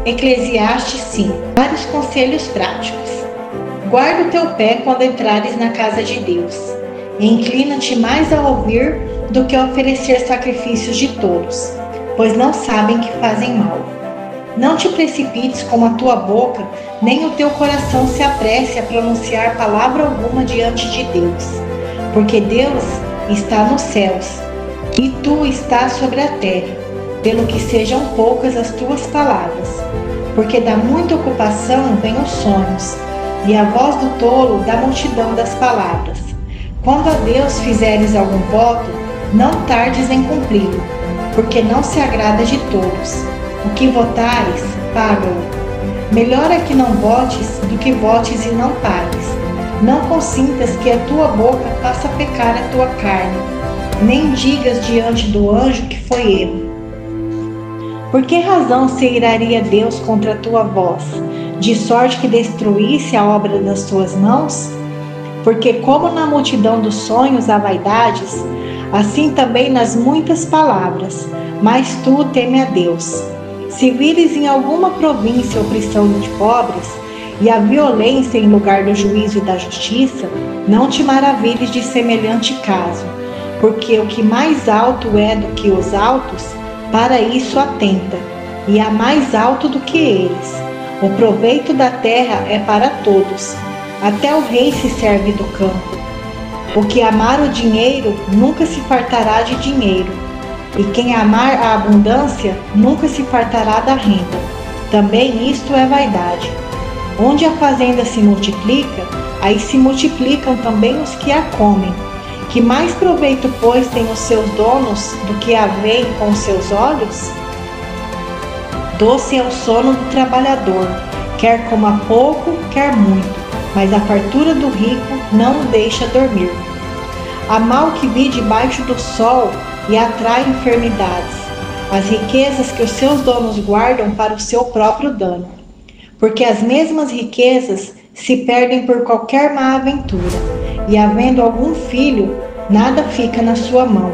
Eclesiastes 5. Vários conselhos práticos. Guarda o teu pé quando entrares na casa de Deus, e inclina-te mais a ouvir do que a oferecer sacrifícios de tolos, pois não sabem que fazem mal. Não te precipites com a tua boca, nem o teu coração se apresse a pronunciar palavra alguma diante de Deus, porque Deus está nos céus, e tu estás sobre a terra, pelo que sejam poucas as tuas palavras. Porque da muita ocupação vêm os sonhos, e a voz do tolo da multidão das palavras. Quando a Deus fizeres algum voto, não tardes em cumpri-lo, porque não se agrada de tolos. O que votares, paga-o. Melhor é que não votes do que votes e não pagues. Não consintas que a tua boca faça pecar a tua carne, nem digas diante do anjo que foi erro. Por que razão se iraria Deus contra a tua voz, de sorte que destruísse a obra das tuas mãos? Porque como na multidão dos sonhos há vaidades, assim também nas muitas palavras, mas tu teme a Deus. Se vires em alguma província opressão de pobres, e a violência em lugar do juízo e da justiça, não te maravilhes de semelhante caso, porque o que mais alto é do que os altos, para isso atenta, e há mais alto do que eles. O proveito da terra é para todos, até o rei se serve do campo. O que amar o dinheiro nunca se fartará de dinheiro, e quem amar a abundância nunca se fartará da renda. Também isto é vaidade. Onde a fazenda se multiplica, aí se multiplicam também os que a comem. Que mais proveito, pois, têm os seus donos do que a veem com os seus olhos? Doce é o sono do trabalhador, quer coma pouco, quer muito, mas a fartura do rico não o deixa dormir. Há mal que vi debaixo do sol e atrai enfermidades, as riquezas que os seus donos guardam para o seu próprio dano, porque as mesmas riquezas se perdem por qualquer má aventura. E havendo algum filho, nada fica na sua mão.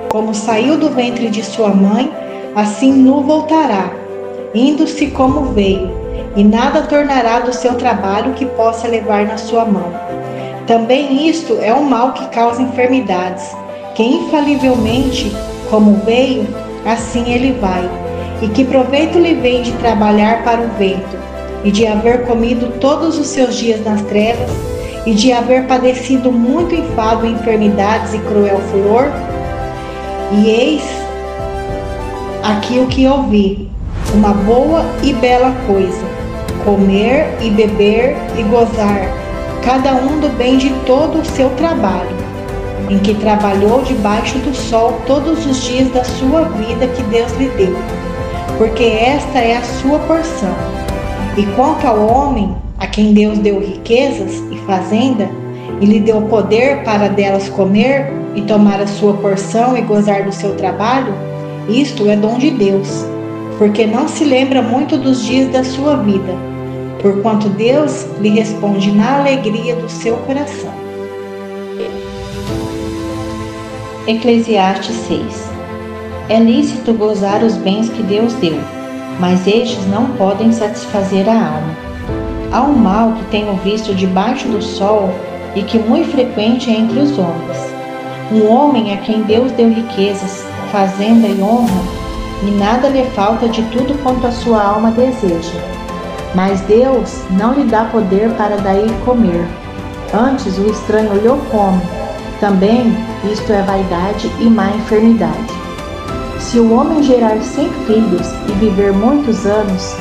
Como saiu do ventre de sua mãe, assim nu voltará, indo-se como veio, e nada tornará do seu trabalho que possa levar na sua mão. Também isto é um mal que causa enfermidades, que infalivelmente, como veio, assim ele vai. E que proveito lhe vem de trabalhar para o vento, e de haver comido todos os seus dias nas trevas, e de haver padecido muito enfado, enfermidades e cruel furor? E eis aqui o que ouvi, uma boa e bela coisa, comer e beber e gozar, cada um do bem de todo o seu trabalho, em que trabalhou debaixo do sol todos os dias da sua vida que Deus lhe deu, porque esta é a sua porção. E quanto ao homem, a quem Deus deu riquezas e fazenda, e lhe deu poder para delas comer e tomar a sua porção e gozar do seu trabalho, isto é dom de Deus, porque não se lembra muito dos dias da sua vida, porquanto Deus lhe responde na alegria do seu coração. Eclesiastes 6. É lícito gozar os bens que Deus deu, mas estes não podem satisfazer a alma. Há um mal que tenho visto debaixo do sol e que muito frequente é entre os homens. Um homem a quem Deus deu riquezas, fazenda e honra, e nada lhe falta de tudo quanto a sua alma deseja. Mas Deus não lhe dá poder para daí comer. Antes o estranho lhe come. Também isto é vaidade e má enfermidade. Se o homem gerar 100 filhos e viver muitos anos,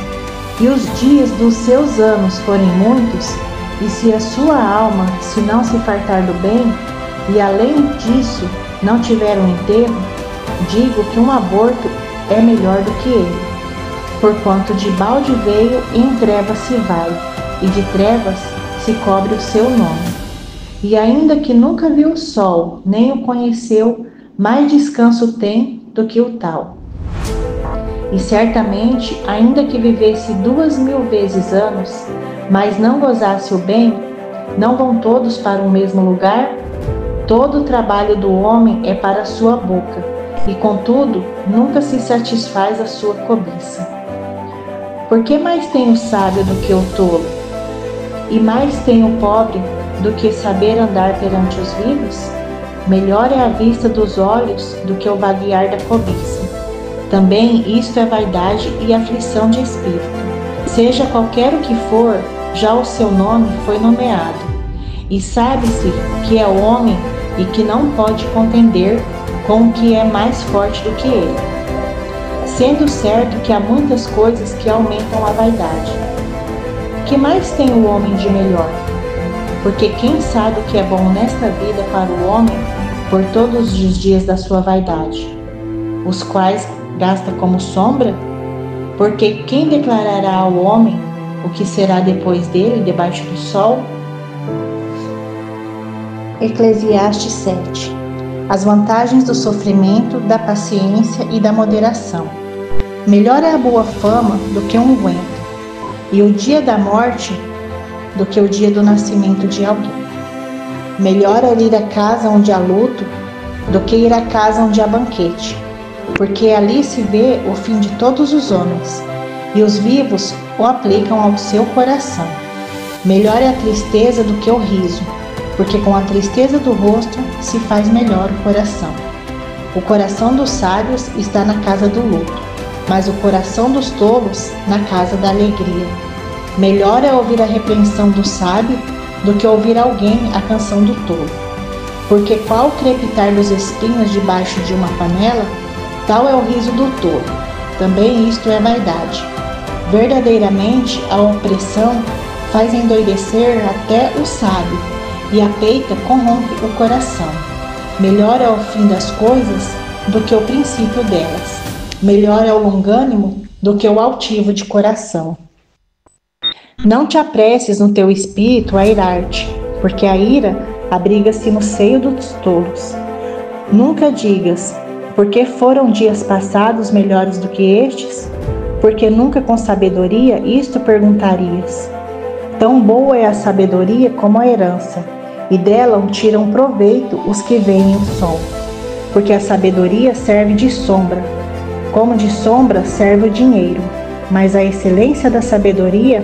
e os dias dos seus anos forem muitos, e se a sua alma se não se fartar do bem, e além disso não tiver um enterro, digo que um aborto é melhor do que ele. Porquanto de balde veio e em trevas se vai, e de trevas se cobre o seu nome. E ainda que nunca viu o sol, nem o conheceu, mais descanso tem do que o tal. E certamente, ainda que vivesse 2000 vezes anos, mas não gozasse o bem, não vão todos para o mesmo lugar? Todo o trabalho do homem é para a sua boca, e contudo, nunca se satisfaz a sua cobiça. Por que mais tem o sábio do que o tolo? E mais tem o pobre do que saber andar perante os vivos? Melhor é a vista dos olhos do que o vaguear da cobiça. Também isto é vaidade e aflição de espírito. Seja qualquer o que for, já o seu nome foi nomeado. E sabe-se que é homem e que não pode contender com o que é mais forte do que ele. Sendo certo que há muitas coisas que aumentam a vaidade. Que mais tem o homem de melhor? Porque quem sabe o que é bom nesta vida para o homem por todos os dias da sua vaidade, os quais gasta como sombra? Porque quem declarará ao homem o que será depois dele debaixo do sol? Eclesiastes 7. As vantagens do sofrimento, da paciência e da moderação. Melhor é a boa fama do que um unguento, e o dia da morte do que o dia do nascimento de alguém. Melhor é ir à casa onde há luto do que ir à casa onde há banquete, porque ali se vê o fim de todos os homens, e os vivos o aplicam ao seu coração. Melhor é a tristeza do que o riso, porque com a tristeza do rosto se faz melhor o coração. O coração dos sábios está na casa do luto, mas o coração dos tolos na casa da alegria. Melhor é ouvir a repreensão do sábio do que ouvir alguém a canção do tolo. Porque qual o crepitar dos espinhos debaixo de uma panela, tal é o riso do tolo. Também isto é vaidade. Verdadeiramente, a opressão faz endoidecer até o sábio, e a peita corrompe o coração. Melhor é o fim das coisas do que o princípio delas. Melhor é o longânimo do que o altivo de coração. Não te apresses no teu espírito a irar-te, porque a ira abriga-se no seio dos tolos. Nunca digas, porque foram dias passados melhores do que estes? Porque nunca com sabedoria isto perguntarias. Tão boa é a sabedoria como a herança, e dela tiram proveito os que veem o sol. Porque a sabedoria serve de sombra, como de sombra serve o dinheiro, mas a excelência da sabedoria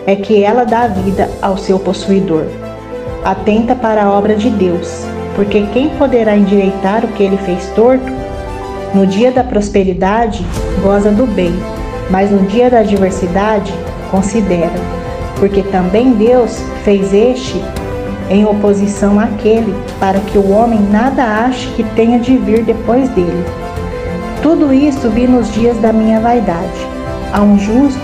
é que ela dá vida ao seu possuidor. Atenta para a obra de Deus, porque quem poderá endireitar o que ele fez torto? No dia da prosperidade, goza do bem, mas no dia da adversidade, considera, porque também Deus fez este em oposição àquele, para que o homem nada ache que tenha de vir depois dele. Tudo isto vi nos dias da minha vaidade. Há um justo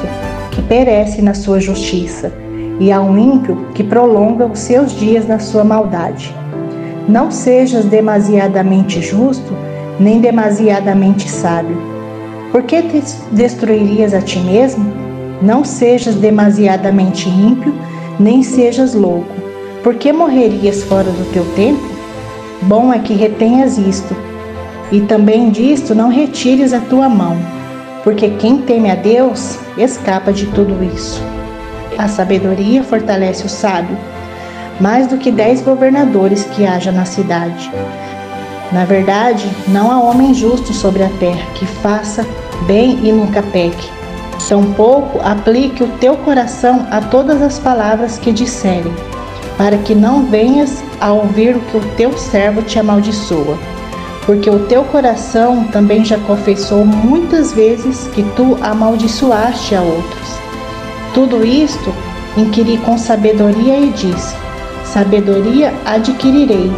que perece na sua justiça, e há um ímpio que prolonga os seus dias na sua maldade. Não sejas demasiadamente justo, nem demasiadamente sábio. Por que te destruirias a ti mesmo? Não sejas demasiadamente ímpio, nem sejas louco. Por que morrerias fora do teu tempo? Bom é que retenhas isto, e também disto não retires a tua mão, porque quem teme a Deus escapa de tudo isso. A sabedoria fortalece o sábio, mais do que 10 governadores que haja na cidade. Na verdade, não há homem justo sobre a terra que faça bem e nunca peque. Tampouco aplique o teu coração a todas as palavras que disserem, para que não venhas a ouvir o que o teu servo te amaldiçoa. Porque o teu coração também já confessou muitas vezes que tu amaldiçoaste a outros. Tudo isto inquiri com sabedoria e disse: sabedoria adquirirei,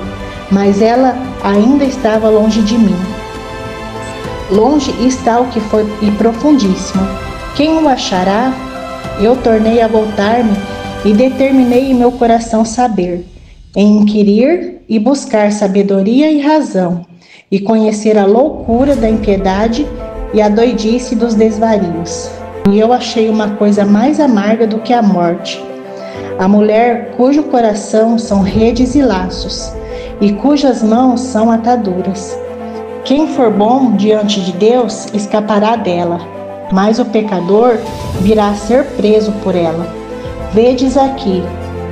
mas ela ainda estava longe de mim. Longe está o que foi e profundíssimo. Quem o achará? Eu tornei a voltar-me e determinei em meu coração saber, em inquirir e buscar sabedoria e razão, e conhecer a loucura da impiedade e a doidice dos desvarios. E eu achei uma coisa mais amarga do que a morte: a mulher cujo coração são redes e laços, e cujas mãos são ataduras. Quem for bom diante de Deus escapará dela, mas o pecador virá a ser preso por ela. Vedes aqui,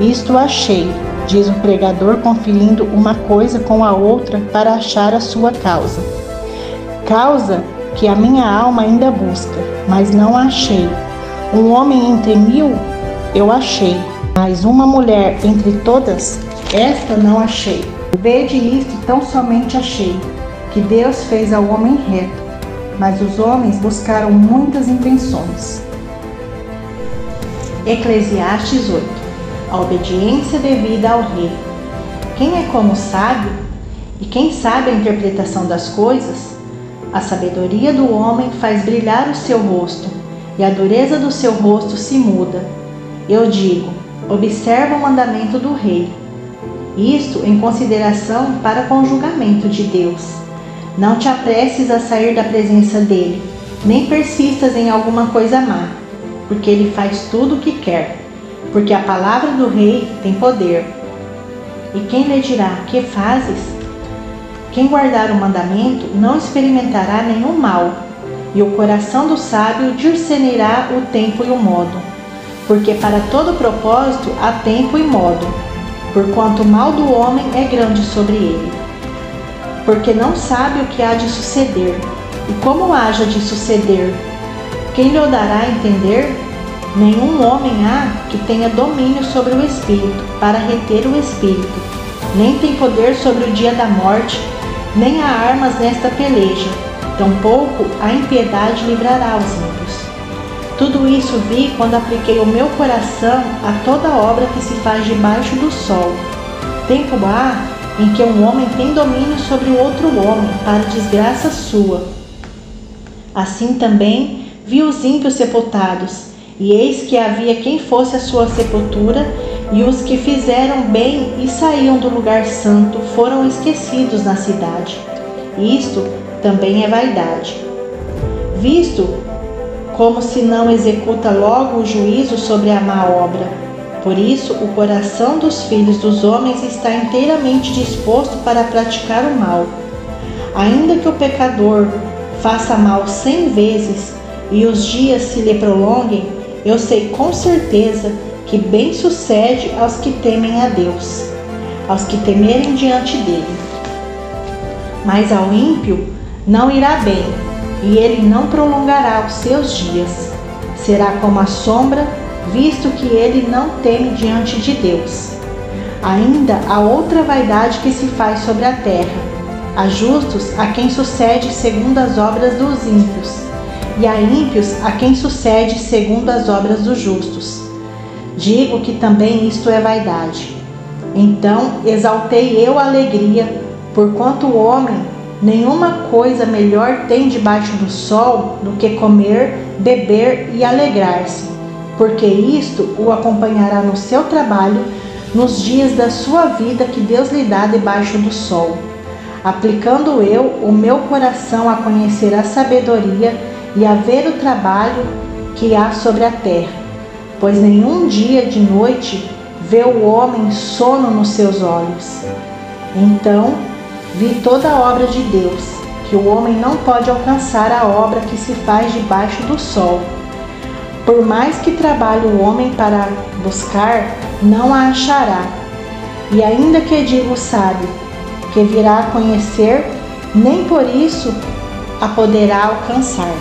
isto achei, diz o pregador, conferindo uma coisa com a outra para achar a sua causa. Causa que a minha alma ainda busca, mas não a achei. Um homem entre 1000 eu achei, mas uma mulher entre todas, esta não achei. Vede isto, tão somente achei, que Deus fez ao homem reto, mas os homens buscaram muitas invenções. Eclesiastes 8. A obediência devida ao rei. Quem é como o sábio? E quem sabe a interpretação das coisas? A sabedoria do homem faz brilhar o seu rosto, e a dureza do seu rosto se muda. Eu digo, observa o mandamento do rei. Isto em consideração para com o julgamento de Deus. Não te apresses a sair da presença dele, nem persistas em alguma coisa má, porque ele faz tudo o que quer, porque a palavra do rei tem poder. E quem lhe dirá, que fazes? Quem guardar o mandamento não experimentará nenhum mal, e o coração do sábio discernirá o tempo e o modo, porque para todo propósito há tempo e modo, porquanto o mal do homem é grande sobre ele. Porque não sabe o que há de suceder, e como haja de suceder, quem lhe dará a entender? Nenhum homem há que tenha domínio sobre o espírito, para reter o espírito, nem tem poder sobre o dia da morte, nem há armas nesta peleja, tampouco a impiedade livrará os ímpios. Tudo isso vi quando apliquei o meu coração a toda obra que se faz debaixo do sol. Tempo há em que um homem tem domínio sobre o outro homem, para desgraça sua. Assim também vi os ímpios sepultados, e eis que havia quem fosse a sua sepultura, e os que fizeram bem e saíam do lugar santo foram esquecidos na cidade. Isto também é vaidade. Visto como se não executa logo o juízo sobre a má obra. Por isso, o coração dos filhos dos homens está inteiramente disposto para praticar o mal. Ainda que o pecador faça mal 100 vezes e os dias se lhe prolonguem, eu sei com certeza que bem sucede aos que temem a Deus, aos que temerem diante dele. Mas ao ímpio não irá bem, e ele não prolongará os seus dias. Será como a sombra, visto que ele não teme diante de Deus. Ainda há outra vaidade que se faz sobre a terra. Há justos a quem sucede segundo as obras dos ímpios, e há ímpios a quem sucede segundo as obras dos justos. Digo que também isto é vaidade. Então exaltei eu a alegria, porquanto o homem nenhuma coisa melhor tem debaixo do sol do que comer, beber e alegrar-se, porque isto o acompanhará no seu trabalho, nos dias da sua vida que Deus lhe dá debaixo do sol. Aplicando eu o meu coração a conhecer a sabedoria e a ver o trabalho que há sobre a terra, pois nenhum dia de noite vê o homem sono nos seus olhos. Então vi toda a obra de Deus, que o homem não pode alcançar a obra que se faz debaixo do sol. Por mais que trabalhe o homem para buscar, não a achará. E ainda que diga o sábio, que virá a conhecer, nem por isso a poderá alcançar.